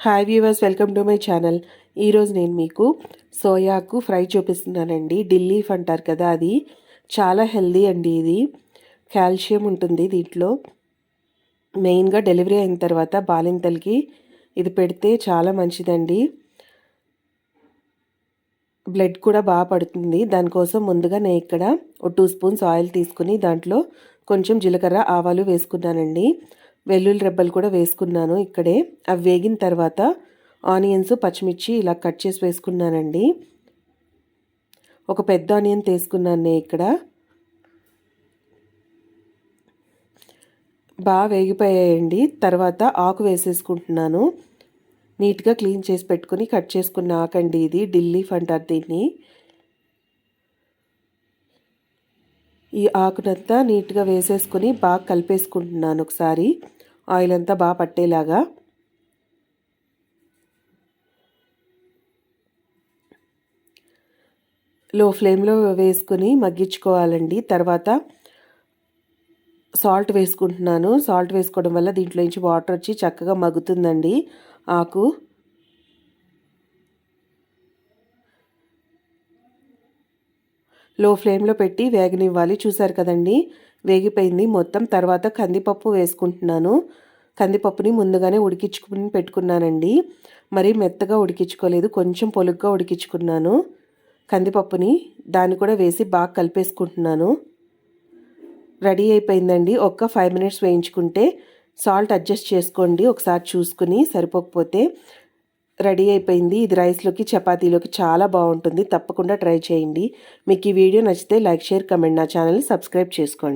Hi viewers, welcome to my channel. ఈరోజు నేను మీకు సోయాకు ఫ్రై చూపిస్తున్నానండి. ఢిల్లీ లీఫ్ అంటారు కదా, అది చాలా హెల్దీ అండి. ఇది కాల్షియం ఉంటుంది దీంట్లో. మెయిన్గా డెలివరీ అయిన తర్వాత బాలింతలకి ఇది పెడితే చాలా మంచిదండి. బ్లడ్ కూడా బాగా పడుతుంది. దానికోసం ముందుగా నేను ఇక్కడ ఒక 2 స్పూన్స్ ఆయిల్ తీసుకుని దాంట్లో కొంచెం జీలకర్ర ఆవాలు వేసుకున్నానండి. వెల్లుల్లి రెబ్బలు కూడా వేసుకున్నాను ఇక్కడే. అవి వేగిన తర్వాత ఆనియన్స్, పచ్చిమిర్చి ఇలా కట్ చేసి వేసుకున్నానండి. ఒక పెద్ద ఆనియన్ తీసుకున్నాను నేను ఇక్కడ. బాగా వేగిపోయాయండి. తర్వాత ఆకు వేసేసుకుంటున్నాను. నీట్గా క్లీన్ చేసి పెట్టుకుని కట్ చేసుకున్న ఆకండి ఇది. ఢిల్లీ లీఫ్ అంటారు దీన్ని. ఈ ఆకునంతా నీట్గా వేసేసుకుని బాగా కలిపేసుకుంటున్నాను ఒకసారి, ఆయిల్ అంతా బాగా పట్టేలాగా. లో ఫ్లేమ్లో వేసుకుని మగ్గించుకోవాలండి. తర్వాత సాల్ట్ వేసుకుంటున్నాను. సాల్ట్ వేసుకోవడం వల్ల దీంట్లో నుంచి వాటర్ వచ్చి చక్కగా మగ్గుతుందండి ఆకు. లో ఫ్లేమ్లో పెట్టి వేగనివ్వాలి. చూసారు కదండి, వేగిపోయింది మొత్తం. తర్వాత కందిపప్పు వేసుకుంటున్నాను. కందిపప్పుని ముందుగానే ఉడికించుకుని పెట్టుకున్నానండి. మరీ మెత్తగా ఉడికించుకోలేదు, కొంచెం పొలుగ్గా ఉడికించుకున్నాను కందిపప్పుని. దాన్ని కూడా వేసి బాగా కలిపేసుకుంటున్నాను. రెడీ అయిపోయిందండి. ఒక్క 5 మినిట్స్ వేయించుకుంటే సాల్ట్ అడ్జస్ట్ చేసుకోండి ఒకసారి చూసుకుని, సరిపోకపోతే. రెడీ అయిపోయింది. ఇది రైస్లోకి, చపాతీలోకి చాలా బాగుంటుంది. తప్పకుండా ట్రై చేయండి. మీకు ఈ వీడియో నచ్చితే లైక్, షేర్, కమెంట్. నా ఛానల్ని సబ్స్క్రైబ్ చేసుకోండి.